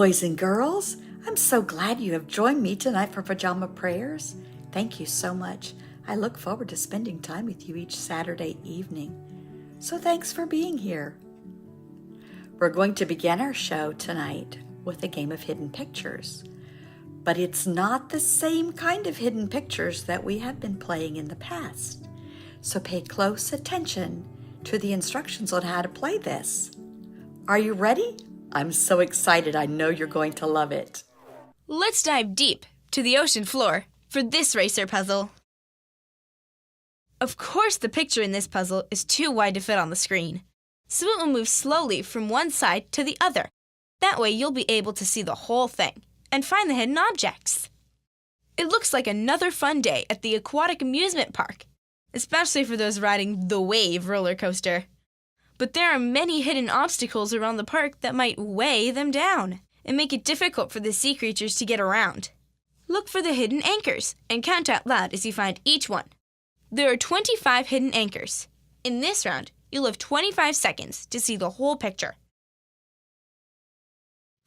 boys and girls. I'm so glad you have joined me tonight for Pajama Prayers. Thank you so much. I look forward to spending time with you each Saturday evening. So thanks for being here. We're going to begin our show tonight with a game of hidden pictures. But it's not the same kind of hidden pictures that we have been playing in the past. So pay close attention to the instructions on how to play this. Are you ready? I'm so excited. I know you're going to love it. Let's dive deep to the ocean floor for this racer puzzle. Of course, the picture in this puzzle is too wide to fit on the screen, so it will move slowly from one side to the other. That way you'll be able to see the whole thing and find the hidden objects. It looks like another fun day at the aquatic amusement park, especially for those riding the Wave roller coaster. But there are many hidden obstacles around the park that might weigh them down and make it difficult for the sea creatures to get around. Look for the hidden anchors and count out loud as you find each one. There are 25 hidden anchors. In this round, you'll have 25 seconds to see the whole picture.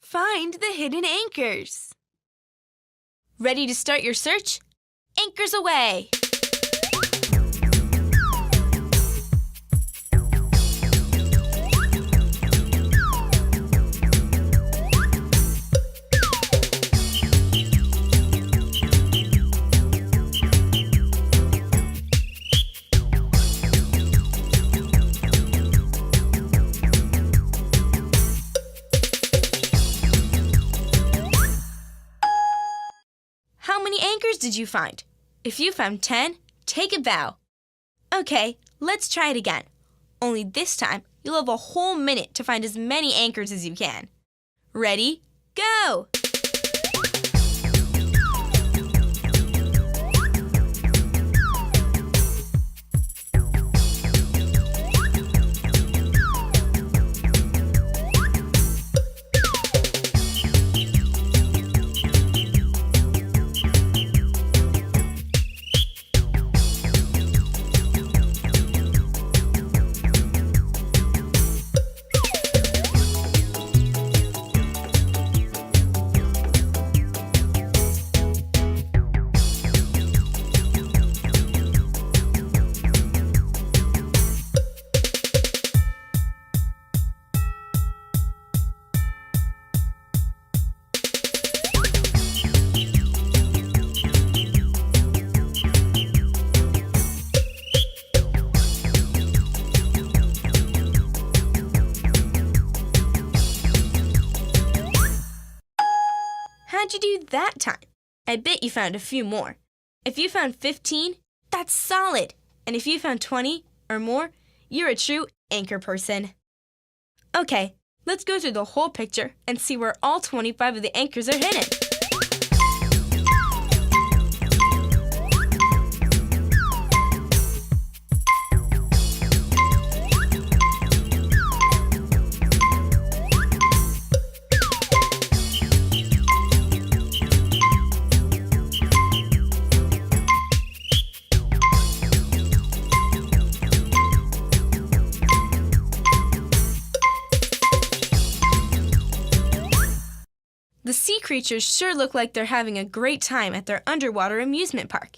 Find the hidden anchors. Ready to start your search? Anchors away! How many anchors did you find? If you found 10, take a bow. Okay, let's try it again. Only this time, you'll have a whole minute to find as many anchors as you can. Ready? Go! How'd you do that time? I bet you found a few more. If you found 15, that's solid. And if you found 20 or more, you're a true anchor person. Okay, let's go through the whole picture and see where all 25 of the anchors are hidden. The sea creatures sure look like they're having a great time at their underwater amusement park.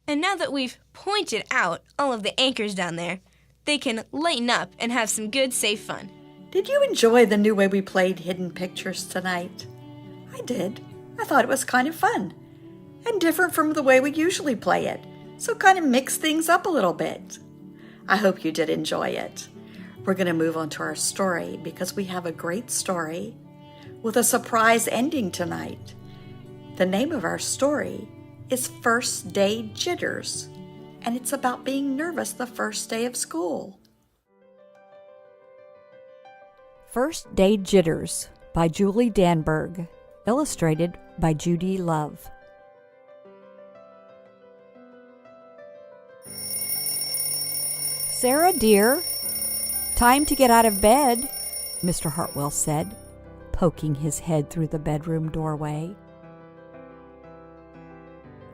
And now that we've pointed out all of the anchors down there, they can lighten up and have some good, safe fun. Did you enjoy the new way we played hidden pictures tonight? I did. I thought it was kind of fun and different from the way we usually play it, so kind of mix things up a little bit. I hope you did enjoy it. We're going to move on to our story because we have a great story with a surprise ending tonight. The name of our story is First Day Jitters, and it's about being nervous the first day of school. First Day Jitters by Julie Danberg, illustrated by Judy Love. Sarah, dear, time to get out of bed, Mr. Hartwell said, poking his head through the bedroom doorway.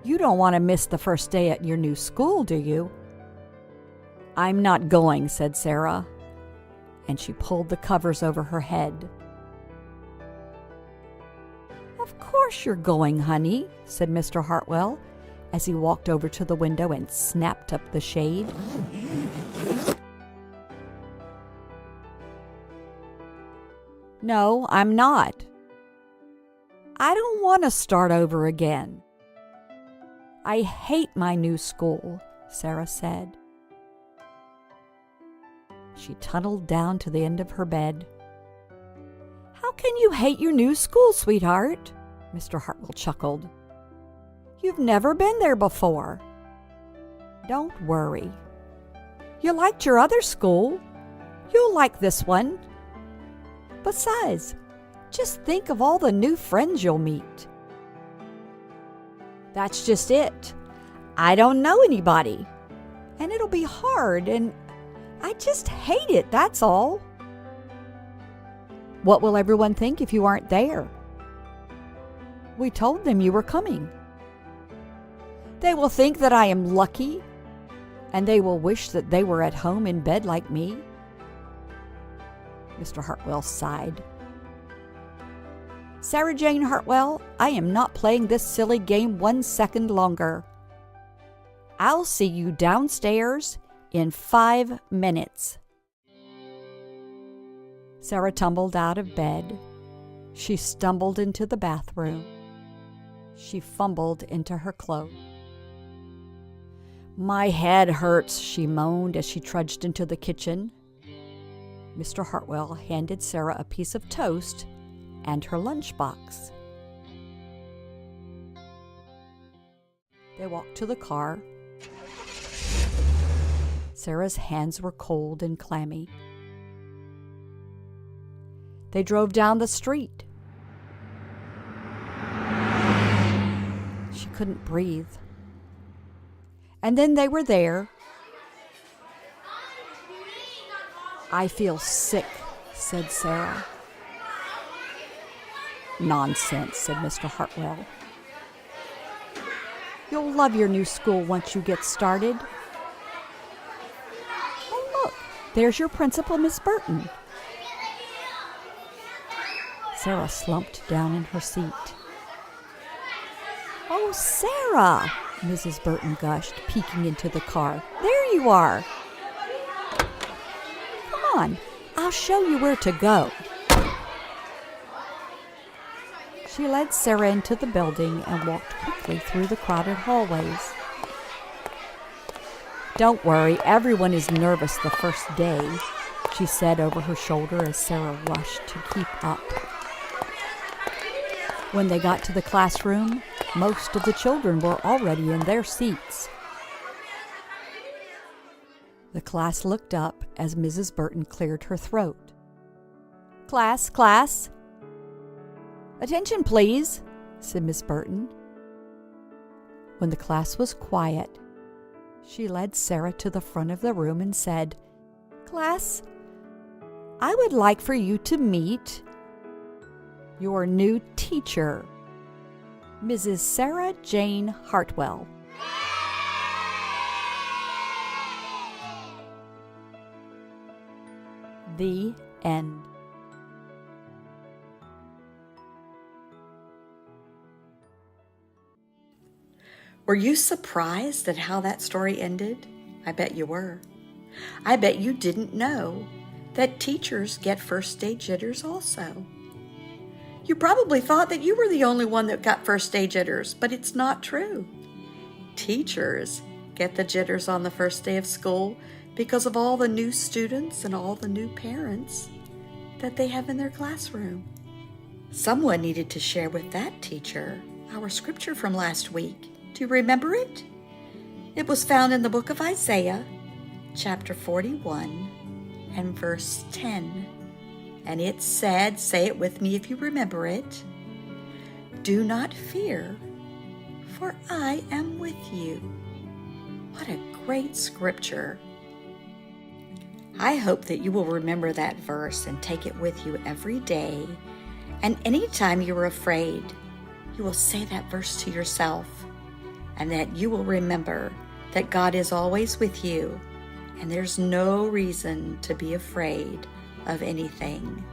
You don't want to miss the first day at your new school, do you? I'm not going, said Sarah, and she pulled the covers over her head. Of course you're going, honey, said Mr. Hartwell, as he walked over to the window and snapped up the shade. No, I'm not. I don't want to start over again. I hate my new school, Sarah said. She tunneled down to the end of her bed. How can you hate your new school, sweetheart? Mr. Hartwell chuckled. You've never been there before. Don't worry. You liked your other school. You'll like this one. Besides, just think of all the new friends you'll meet. That's just it. I don't know anybody. And it'll be hard, and I just hate it, that's all. What will everyone think if you aren't there? We told them you were coming. They will think that I am lucky, and they will wish that they were at home in bed like me. Mr. Hartwell sighed. Sarah Jane Hartwell, I am not playing this silly game 1 second longer. I'll see you downstairs in 5 minutes. Sarah tumbled out of bed. She stumbled into the bathroom. She fumbled into her clothes. My head hurts, she moaned as she trudged into the kitchen. Mr. Hartwell handed Sarah a piece of toast and her lunchbox. They walked to the car. Sarah's hands were cold and clammy. They drove down the street. She couldn't breathe. And then they were there. I feel sick, said Sarah. Nonsense, said Mr. Hartwell. You'll love your new school once you get started. Oh, look, there's your principal, Miss Burton. Sarah slumped down in her seat. Oh, Sarah, Mrs. Burton gushed, peeking into the car. There you are. Come on, I'll show you where to go. She led Sarah into the building and walked quickly through the crowded hallways. Don't worry, everyone is nervous the first day, she said over her shoulder as Sarah rushed to keep up. When they got to the classroom, most of the children were already in their seats. The class looked up as Mrs. Burton cleared her throat. Class. Attention, please, said Miss Burton. When the class was quiet, she led Sarah to the front of the room and said, Class, I would like for you to meet your new teacher, Mrs. Sarah Jane Hartwell. The end. Were you surprised at how that story ended? I bet you were. I bet you didn't know that teachers get first day jitters also. You probably thought that you were the only one that got first day jitters, but it's not true. Teachers get the jitters on the first day of school because of all the new students and all the new parents that they have in their classroom. Someone needed to share with that teacher our scripture from last week. Do you remember it? It was found in the book of Isaiah, chapter 41 and verse 10. And it said, say it with me if you remember it, do not fear, for I am with you. What a great scripture. I hope that you will remember that verse and take it with you every day. And anytime you are afraid, you will say that verse to yourself, and that you will remember that God is always with you, and there's no reason to be afraid of anything.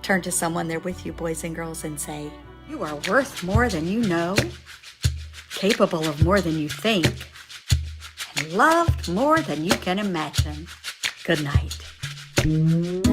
Turn to someone there with you, boys and girls, and say, You are worth more than you know, capable of more than you think, and loved more than you can imagine. Good night.